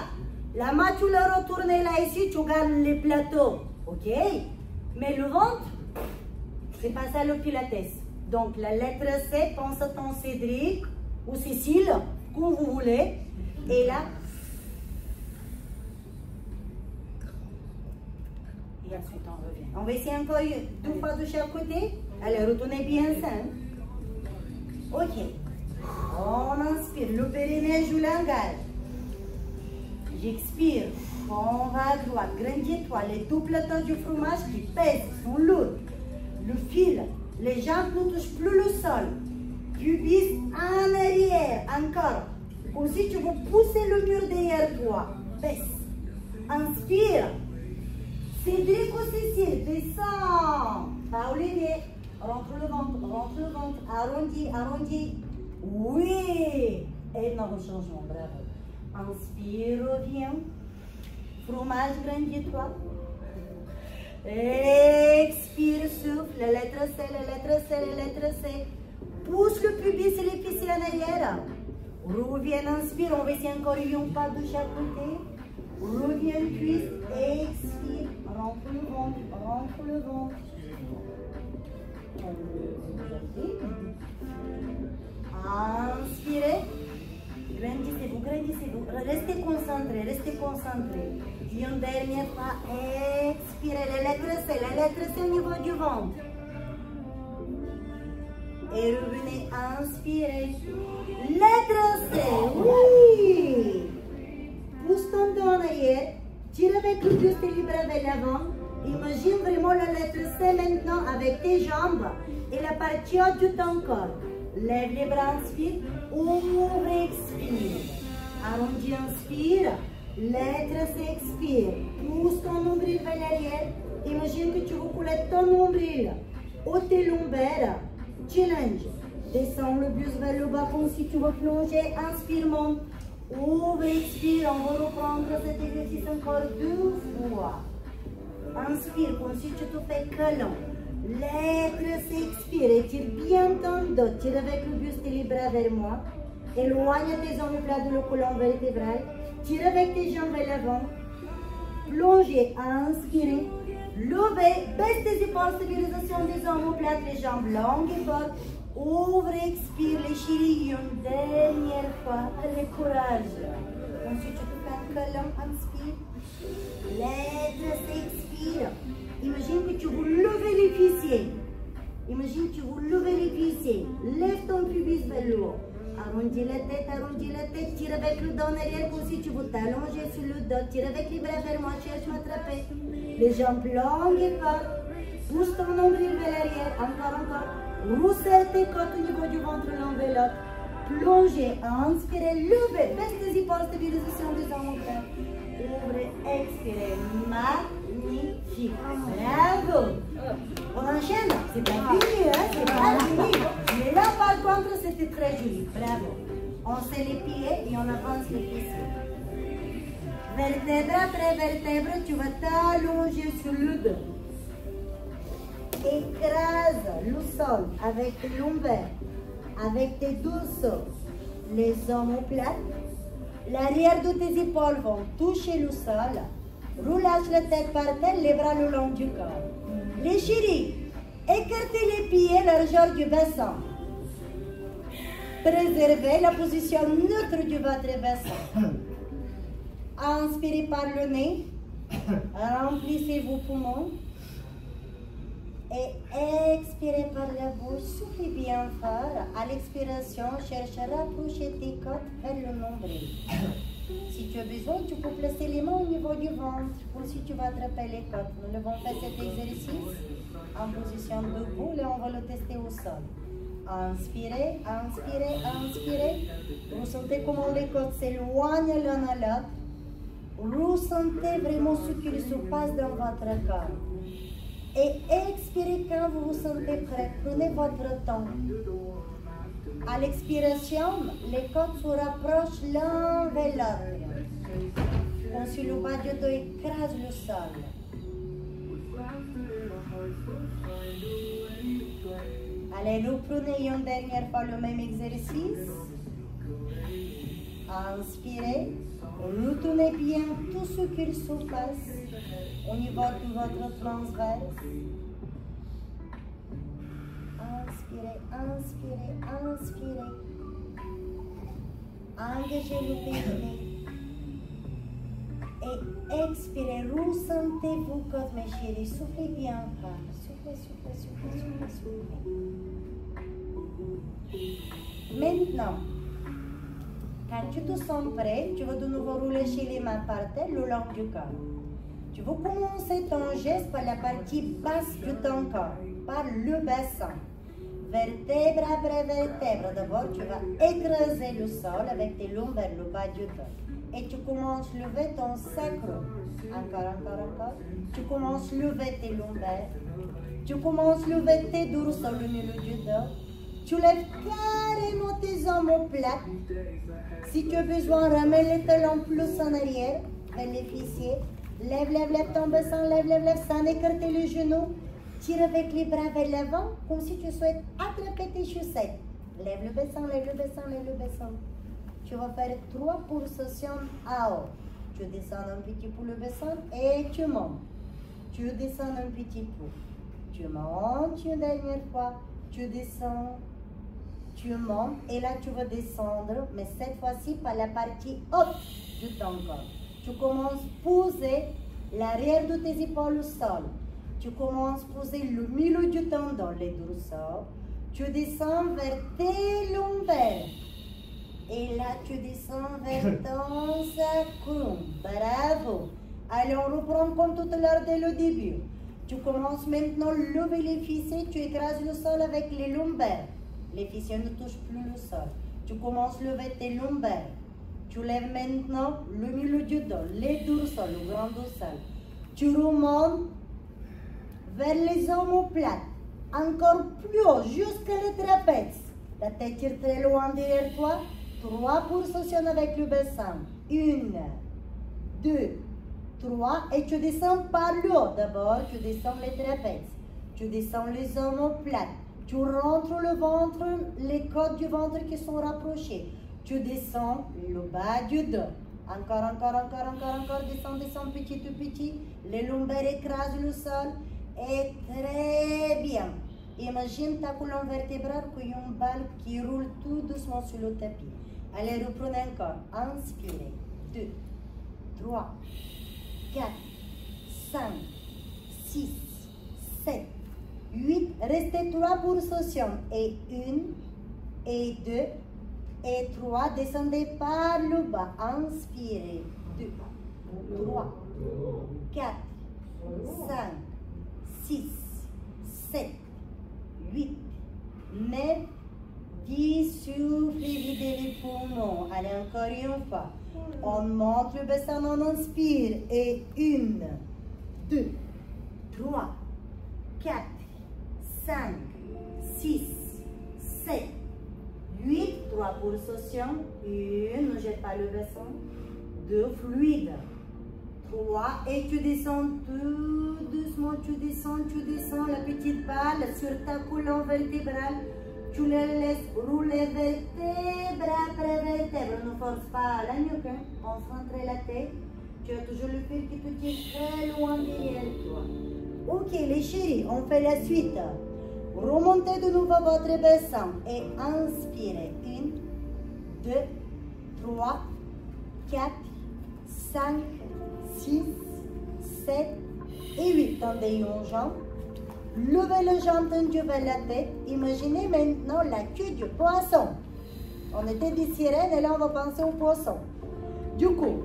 La main, tu la retournes là ici, tu gardes les plateaux. Ok? Mais le ventre, c'est pas ça le pilates. Donc, la lettre C, pense à ton Cédric ou Cécile, comme vous voulez. Et là, et ensuite on revient. On va essayer encore deux fois de chaque côté. Allez, retournez bien ça. Hein? Ok. On inspire. Le périnée, je l'engage. J'expire. On va à droite. Grandis-toi. Les deux plateaux du fromage qui pèsent, sont lourds. Le fil. Les jambes ne touchent plus le sol. Pubis en arrière. Encore. Comme si tu veux pousser le mur derrière toi. Baisse. Inspire. Cédric ou Cécile, descends. Pas Olivier. Rentre le ventre, arrondi, arrondi. Oui. Énorme changement, bravo. Inspire, reviens. Fromage, grandis-toi. Expire, souffle. La lettre C, la lettre C, la lettre C. Pousse le pubis et les fessiers en arrière. Reviens, inspire. On va essayer encore un pas de chaque côté. Reviens, cuisse. Expire. Rentre le ventre, rentre le ventre. Inspirez. Grandissez-vous, grandissez-vous. Restez concentrés, restez concentrés. Une dernière fois. Expirez. La lettre C au niveau du ventre. Et revenez, inspirez. Lettre C, oui. Pousse ton dos en arrière. Tire avec le buste et les bras vers l'avant. Imagine vraiment la lettre C maintenant avec tes jambes et la partie haute de ton corps. Lève les bras, inspire. Ouvre, expire. Arrondis, inspire. Lettre C, expire. Pousse ton nombril vers l'arrière. Imagine que tu veux couler ton nombril. Ôte tes lombaires. Challenge. Descends le buste vers le bas comme si tu veux plonger. Inspire, monte. Ouvre, expire. On va reprendre cet exercice encore deux fois. Inspire comme si tu te fais câlin. Lettre C, expire. Étire bien ton dos. Tire avec le buste et les bras vers moi. Éloigne tes omoplates de la colonne vertébrale. Tire avec tes jambes vers l'avant. Plongez. Inspirez. Levez. Baisse tes épaules. Stabilisation des omoplates. Les jambes longues et fortes. Ouvre, expire les chéris une dernière fois. Allez, courage. Ensuite, tu te fais un câlin, inspire. Laisse, expire. Imagine que tu vous levez les fessiers. Imagine que tu vous levez les fessiers. Lève ton pubis vers le haut. Arrondis la tête, tire avec le dos en arrière comme si tu veux t'allonger sur le dos. Tire avec les bras vers moi, cherche à m'attraper. Les jambes longues et fortes. Pousse ton nombril vers l'arrière. Encore. Rousselle tes côtes au niveau du ventre l'un vers l'autre. Plongez, inspirez, levez. Baisse tes épaules, stabilisation des omoplates. Ouvrez, expirez. Magnifique. Bravo. On enchaîne. C'est pas fini, hein? C'est pas fini. Mais là, par contre, c'était très joli. Bravo. On serre les pieds et on avance les fessiers. Vertèbre après vertèbre, tu vas t'allonger sur le dos. Écrase le sol avec tes lombaires, avec tes dorsaux, les omoplates. L'arrière de tes épaules vont toucher le sol. Relâche la tête par terre, les bras le long du corps. Les chéris, écartez les pieds, largeur du bassin. Préservez la position neutre du ventre bassin. Inspirez par le nez, remplissez vos poumons. Et expirez par la bouche, soufflez bien fort. À l'expiration, cherche à rapprocher tes côtes vers le nombril. Si tu as besoin, tu peux placer les mains au niveau du ventre, ou si tu vas attraper les côtes. Nous allons faire cet exercice en position debout, et on va le tester au sol. Inspirez, inspirez, inspirez. Ressentez comment les côtes s'éloignent l'un à l'autre. Ressentez vraiment ce qu'il se passe dans votre corps. Et expirez quand vous vous sentez prêt. Prenez votre temps. À l'expiration, les côtes se rapprochent l'un vers l'autre. Comme si le bas du dos écrase le sol. Allez, reprenez une dernière fois le même exercice. Inspirez. Retournez bien tout ce qu'il se passe au niveau de votre transverse. Inspirez, inspirez, inspirez. Engagez le périnée. Et expirez, ressentez vos côtes, mes chéris. Soufflez bien fort. Soufflez, soufflez, soufflez, soufflez, soufflez. Maintenant, quand tu te sens prêt, tu vas de nouveau rouler les mains par terre le long du corps. Tu vas commencer ton geste par la partie basse de ton corps, par le bassin. Vertèbre après vertèbre. D'abord, tu vas écraser le sol avec tes lombaires, le bas du dos. Et tu commences à lever ton sacrum. Encore. Tu commences à lever tes lombaires. Tu commences à lever tes dorsaux, le milieu du dos. Tu lèves carrément tes omoplates. Si tu as besoin, ramène les talons plus en arrière, vers les fessiers. Lève ton bassin, lève, sans écarter les genoux. Tire avec les bras vers l'avant, comme si tu souhaites attraper tes chaussettes. Lève le bassin, lève le bassin, lève le bassin. Tu vas faire 3 pulsations à haut. Tu descends un petit peu le bassin et tu montes. Tu descends un petit peu. Tu montes une dernière fois. Tu descends. Tu montes et là tu vas descendre, mais cette fois-ci par la partie haute de ton corps. Tu commences à poser l'arrière de tes épaules au sol. Tu commences à poser le milieu du tendon, les dorsaux. Tu descends vers tes lombaires. Et là tu descends vers ton sacrum. Bravo. Allez, on reprend comme tout à l'heure dès le début. Tu commences maintenant à lever les fessiers. Tu écrases le sol avec les lombaires. Les fessiers ne touchent plus le sol. Tu commences à lever tes lombaires. Tu lèves maintenant le milieu du dos, les dorsaux, le grand dorsal. Tu remontes vers les omoplates. Encore plus haut, jusqu'à le trapèze. La tête tire très loin derrière toi. 3 pulsations avec le bassin. 1, 2, 3. Et tu descends par le haut. D'abord, tu descends les trapèzes. Tu descends les omoplates. Tu rentres le ventre, les côtes du ventre qui sont rapprochées. Tu descends le bas du dos. Encore. Descends petit. Les lombaires écrasent le sol. Et très bien. Imagine ta colonne vertébrale qui a une balle qui roule tout doucement sur le tapis. Allez, reprenez encore. Inspirez. 2, 3, 4, 5, 6, 7, 8. Restez 3 pulsations. Et 1, et 2, et 3. Descendez par le bas. Inspirez. 2, 3, 4, 5, 6, 7, 8, 9, 10. Soufflez, videz les poumons. Allez, encore une fois. On monte le bassin, on inspire. Et 1, 2, 3, 4, 5, 6, 7, 8. 3 pulsations. 1, ne jette pas le bassin. 2, fluide. 3, et tu descends tout doucement, tu descends la petite balle sur ta colonne vertébrale. Tu la laisses rouler vertèbre après vertèbre. Ne force pas la nuque, hein. Concentre la tête. Tu as toujours le fil qui te tient très loin derrière toi. Ok, les chéris, on fait la suite. Remontez de nouveau votre bassin et inspirez. 1, 2, 3, 4, 5, 6, 7 et 8. Tendez une jambe. Levez le jambe tendue vers la tête. Imaginez maintenant la queue du poisson. On était des sirènes et là on va penser au poisson. Du coup,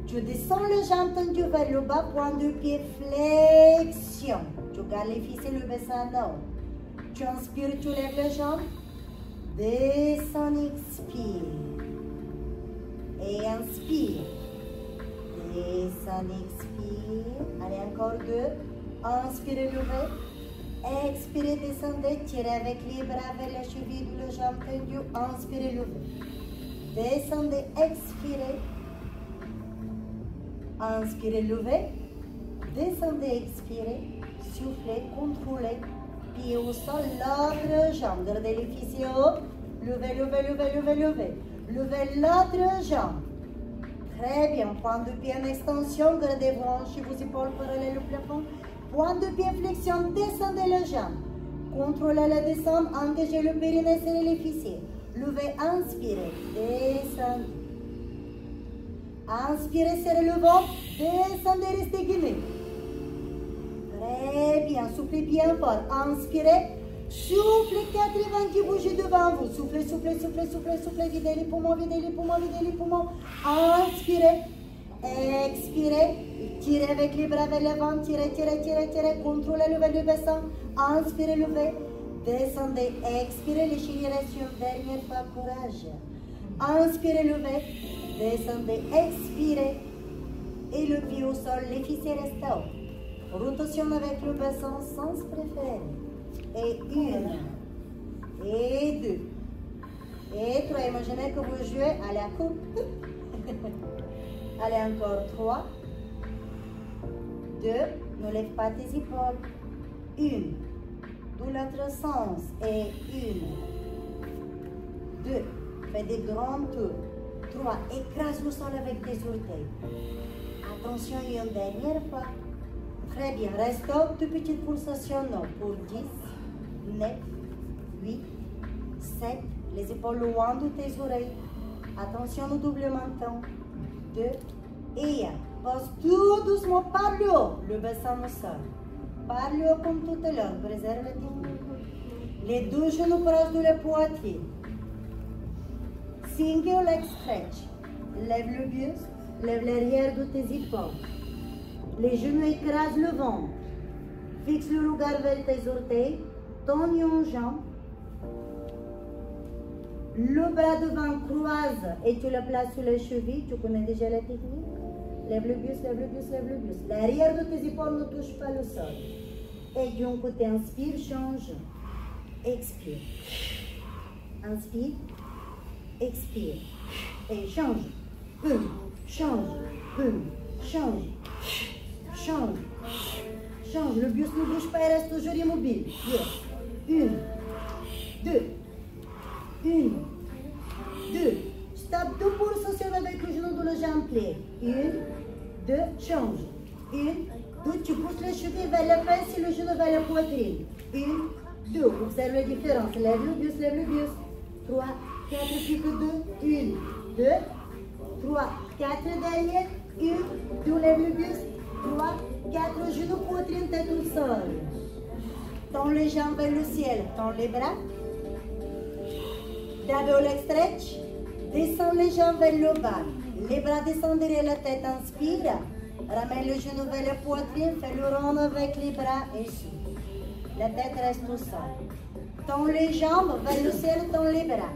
tu descends le jambe tendu vers le bas, point de pied, flexion. Tu gardes les ficelles, le bassin en haut. Tu inspires, tu lèves les jambes. Descends, expire. Et inspire. Descends, expire. Allez, encore 2. Inspirez, levez. Expirez, descendez. Tirez avec les bras vers la cheville, le jambe tendu. Inspirez, levez. Descendez, expirez. Inspirez, levez. Descendez, expirez. Soufflez, contrôlez. Pied au sol, l'autre jambe. Gardez les fessiers haut. Levez, levez, levez, levez, levez. Levez l'autre jambe. Très bien. Point de pied en extension. Gardez vos hanches et vos épaules parallèles au plafond. Point de pied flexion. Descendez la jambe. Contrôlez la descente. Engagez le périnée, serrez les fessiers. Levez, inspirez. Descendez. Inspirez, serrez le ventre. Descendez, restez guillemets. Très bien. Soufflez bien fort. Inspirez. Soufflez 80 qui bougent devant vous. Soufflez, soufflez, soufflez, soufflez, soufflez. Videz les poumons, videz les poumons, videz les poumons. Inspirez. Expirez. Tirez avec les bras vers l'avant. Tirez, tirez, tirez, tirez. Contrôlez le bas du bassin. Inspirez, levez. Descendez. Expirez. Les chéris restent une dernière fois. Courage. Inspirez, levez. Descendez. Expirez. Et le pied au sol. Les fessiers restent haut. Rotation avec le bassin. Sens préféré. Et 1, et 2, et 3. Imaginez que vous jouez à la coupe. Allez, encore 3, 2, ne lève pas tes épaules. 1, dans l'autre sens. Et 1, 2, fais des grands tours. 3, écrase le sol avec tes orteils. Attention, une dernière fois. Très bien, reste haut, de petites pulsations, non, pour 10, 9, 8, 7, les épaules loin de tes oreilles. Attention au double menton. 2 et 1. Passe tout doucement par le haut, le bassin au sol. Par le haut comme tout à l'heure, préserve la technique. Les deux genoux proches de la poitrine. Single leg stretch. Lève le buste, lève l'arrière de tes épaules. Les genoux écrasent le ventre. Fixe le regard vers tes orteils. Tends une jambe. Le bras devant croise et tu le places sur les chevilles. Tu connais déjà la technique. Lève le buste, lève le buste, lève le buste. L'arrière de tes épaules ne touche pas le sol. Et d'un côté, inspire, change. Expire. Inspire. Expire. Et change. Change. Change. Change. Change. Le buste ne bouge pas, il reste toujours immobile. Yes. 1, 2, 1, 2. Stop. Deux pulsations avec le genou de la jambe pliée. 1, 2, change. 1, 2, tu pousses les chevilles vers la fesse et le genou vers la poitrine. 1, 2. Observe la différence. Lève le buste, lève le buste. 3, 4, plus que 2. 1, 2, 3, 4 derrière. 1, 2, lève le buste. 3, 4, genoux, poitrine, tête au sol. Tends les jambes vers le ciel. Tends les bras. Double leg stretch. Descends les jambes vers le bas. Les bras descendent derrière la tête. Inspire. Ramène le genou vers la poitrine. Fais le rond avec les bras et souffle. La tête reste au sol. Tends les jambes vers le ciel. Tends les bras.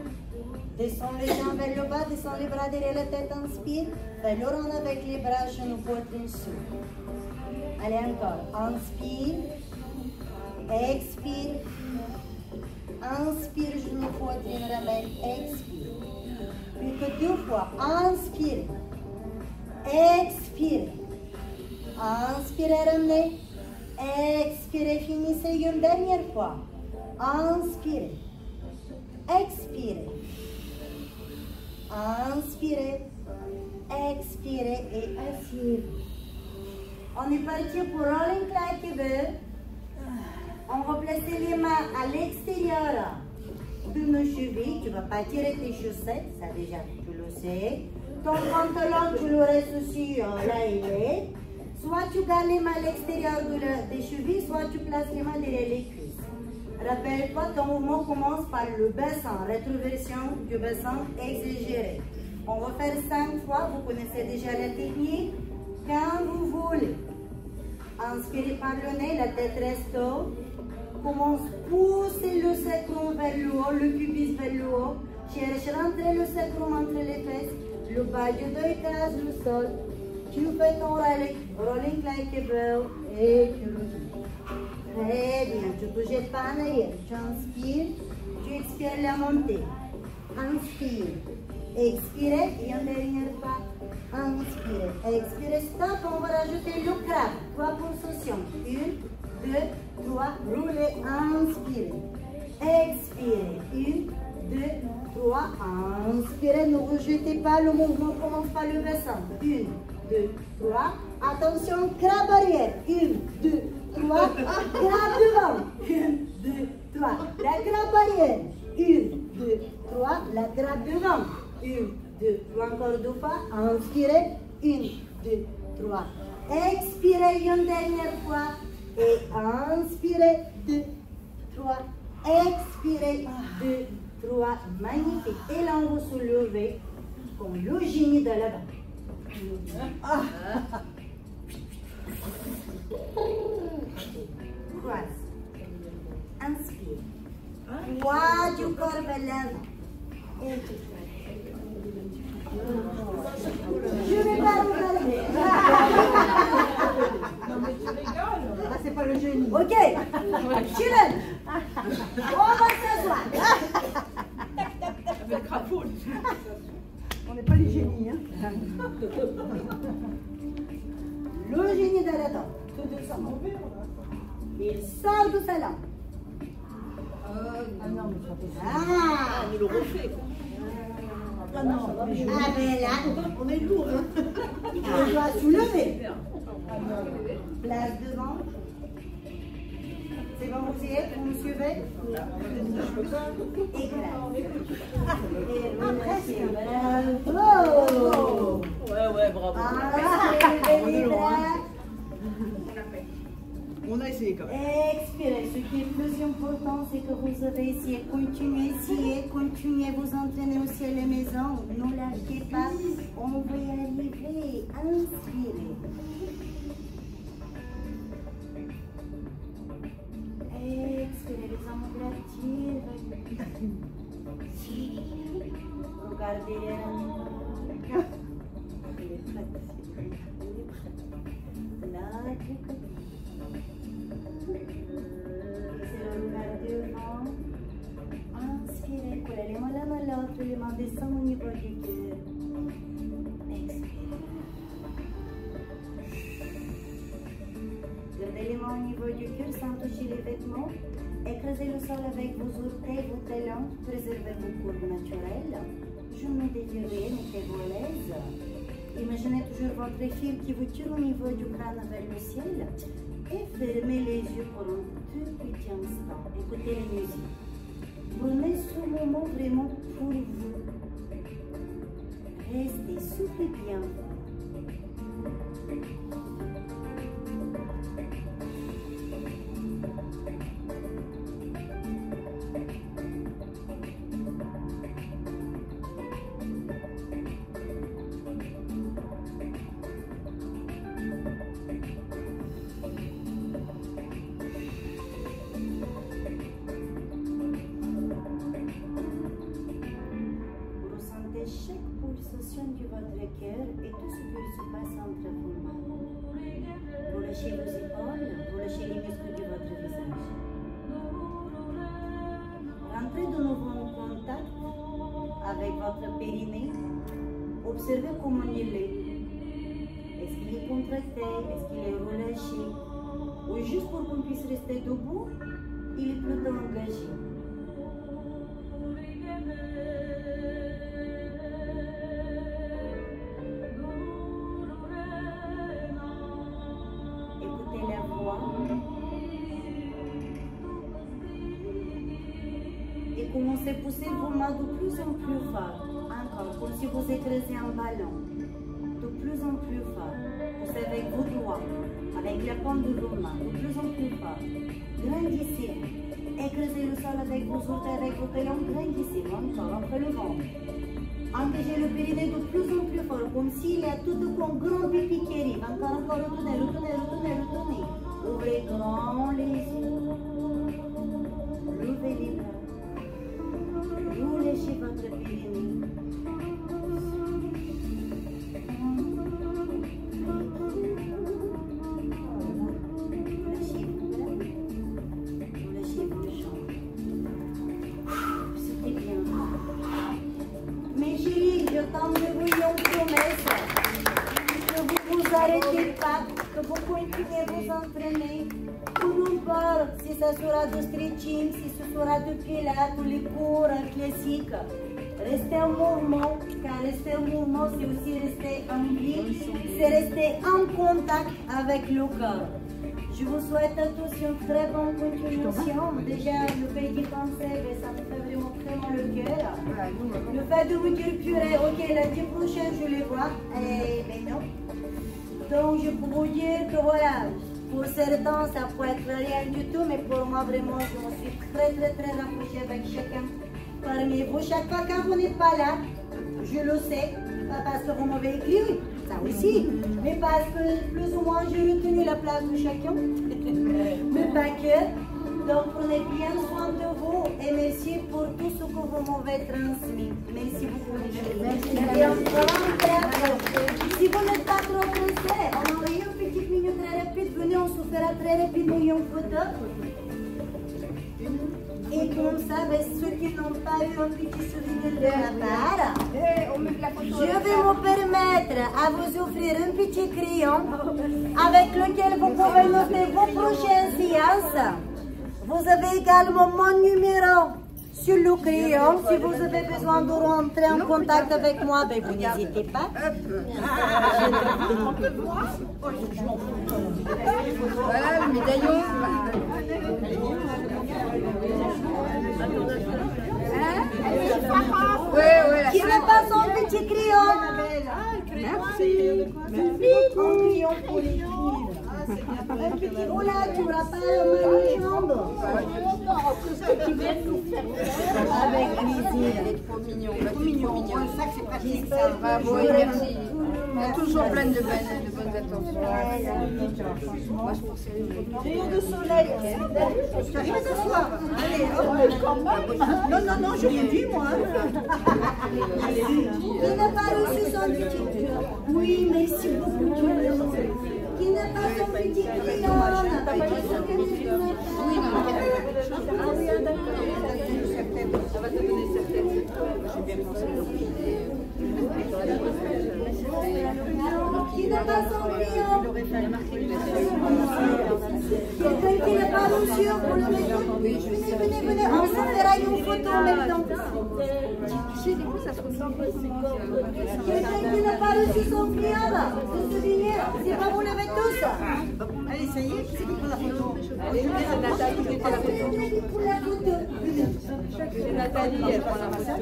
Descends les jambes vers le bas. Descends les bras derrière la tête. Inspire. Fais le rond avec les bras. Genou, poitrine, souffle. Allez encore. Inspire. Expire. Inspire, genou, poitrine, ramène. Expire. Plus que 2 fois. Inspire. Expire. Inspirez, ramenez. Expirez, finissez une dernière fois. Inspirez. Expirez. Inspirez. Expirez et asseyez-vous. On est parti pour rolling claquebell. On va placer les mains à l'extérieur de nos chevilles. Tu ne vas pas tirer tes chaussettes, ça déjà tu le sais. Ton pantalon, tu le restes aussi là il est. Soit tu gardes les mains à l'extérieur des chevilles, soit tu places les mains derrière les cuisses. Rappelle-toi, ton mouvement commence par le bassin, rétroversion du bassin exagéré. On va faire 5 fois, vous connaissez déjà la technique. Quand vous voulez, inspirez par le nez, la tête reste haut. Commence à pousser le sacrum vers le haut, le pubis vers le haut. Cherche à rentrer le sacrum entre les fesses. Le bas du dos écrase le sol. Tu fais ton rolling claquebell et tu reviens. Très bien, tu ne te jettes pas en arrière. Tu inspires, tu expires la montée. Inspire, expirez et une dernière fois. Inspirez, expirez, stop, on va rajouter le crabe. 3 pulsations. 1, 2, 3, roulez, inspirez. Expirez. 1, 2, 3, inspirez. Ne vous jetez pas, le mouvement commence par le bassin. 1, 2, 3. Attention, crabe arrière. 1, 2, 3. Crabe devant. 1, 2, 3. La crabe arrière. 1, 2, 3. La crabe devant. 1, 2, 3. Encore 2 fois. Inspirez. 1, 2, 3. Expirez une dernière fois. Et inspirez, 2, 3, expirez, 2, 3, magnifique. Et là, on va se lever comme le génie de là-bas. Croise. Inspire. Poids du corps vers l'avant. Et tu je ne vais pas regarder. Non mais tu rigoles. Ah, c'est pas le génie. Ok, Chillen. On va s'asseoir. Avec crapaud. On n'est pas les génies. Hein. Le génie de la tente. Tout doucement. Il sort du salon. Ah non, mais ça fait ça. Ah, On le refait. Ah non, ah ben là, on est lourd. Hein. on doit soulever. Ah non. Place devant. C'est bon, vous y êtes, vous me suivez? Éclate. Bravo. Ouais, bravo. Levez les bras. On a essayé quand même. Expirez. Ce qui est le plus important, c'est que vous avez essayé. Continuez, vous entraîner aussi à la maison. Ne lâchez pas. On va y arriver. Inspirez. Expirez les ombratives. Regardez les mains. Il est prêt. Là, du côté. C'est le regard devant. Inspirez, collez les mains l'un à l'autre, les mains descendent au niveau du cœur. Expirez. Gardez les mains au niveau du cœur sans toucher les vêtements. Écrasez le sol avec vos orteils, vos talons. Préservez vos courbes naturelles. Genoux dévirés, mettez-vous à l'aise. Imaginez toujours votre fil qui vous tire au niveau du crâne vers le ciel. Et fermez les yeux pour un tout petit instant. Écoutez la musique. Prenez ce moment vraiment pour vous. Restez souple et bien. Chaque pulsation de votre cœur et tout ce qui se passe entre vos mains. Vous lâchez vos épaules, vous lâchez les muscles de votre visage. Rentrez de nouveau en contact avec votre périnée. Observez comment il est. Est-ce qu'il est contracté? Est-ce qu'il est relâché? Ou juste pour qu'on puisse rester debout, il est plutôt engagé. Et commencez à pousser vos mains de plus en plus fort. Encore, comme si vous écrasiez un ballon. De plus en plus fort. Poussez avec vos doigts, avec la paume de vos mains, de plus en plus fort. Grandissez. Écrasez le sol avec vos orteils, avec vos talons. Grandissez. Encore, après le ventre. Engagez le périnée de plus en plus fort, comme s'il y a tout un grand pipi qui arrive. Encore, retournez, retournez, retournez, retournez. Ouvrez grand les yeux. Levez les bras. Vous lâchez votre périnée. Lâchez vos bras. Vous lâchez vos jambes. C'était bien. Mes chéris, je tente de vous une promesse. Que vous ne vous arrêtez pas, que vous continuez à vous entraîner. Peu importe si ça sera du stretching, si ce sera du pilates ou les cours classiques. Restez en mouvement, car rester en mouvement, c'est aussi rester en vie, c'est rester en contact avec le corps. Je vous souhaite à tous une très bonne continuation. Déjà, le fait d'y penser, ça me fait vraiment très mal le cœur. Le fait de vous dire purée, ok, lundi prochain, je les vois, mais non. Donc, je peux vous dire que voilà, pour certains, ça peut être rien du tout, mais pour moi, vraiment, je me suis très rapprochée avec chacun parmi vous. Chaque fois quand vous n'êtes pas là, je le sais, pas parce que vous m'avez écrit, ça aussi, mais parce que plus ou moins, j'ai retenu la place de chacun, mais pas que. Donc, prenez bien soin de vous et merci pour tout ce que vous m'avez transmis. Merci beaucoup. Et encore si vous n'êtes pas trop pressé, on aurait une petite minute très rapide. Venez, on se fera très rapidement une photo. Et comme ça, ceux qui n'ont pas eu un petit souvenir de la part, je vais me permettre à vous offrir un petit crayon avec lequel vous pouvez noter vos prochaines séances. Vous avez également mon numéro sur le crayon. Si vous avez besoin de rentrer en contact avec moi, vous n'hésitez pas. Voilà le médaillon. Qui me passe son petit crayon? Merci. Un crayon pour l'écrire. Un petit, oh là, tu n'auras pas mal les jambes. Avec plaisir. Il est trop mignon. Trop mignon. Bravo et merci. On est toujours plein de bonnes attentions. Moi, je pensais Rayon de soleil. Je vais t'asseoir. Allez, non, je l'ai vu, moi. Qui n'a pas reçu son petit crayon? Oui, merci beaucoup. Qui n'a pas son petit crayon? Oui, non, ça va te donner certaines. J'ai bien pensé. Qui n'a pas son crayon? Quelqu'un qui n'a pas reçu pour le mettre? Venez, on se fera une photo en même temps. Quelqu'un qui n'a pas reçu son crayon, ce souvenir, c'est pas vous l'avez tous? ça. Allez, ça y est, c'est qui prend la photo? Allez, c'est Nathalie qui prend la photo. Pour la photo. C'est Nathalie, elle prend la photo.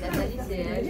Nathalie, c'est elle.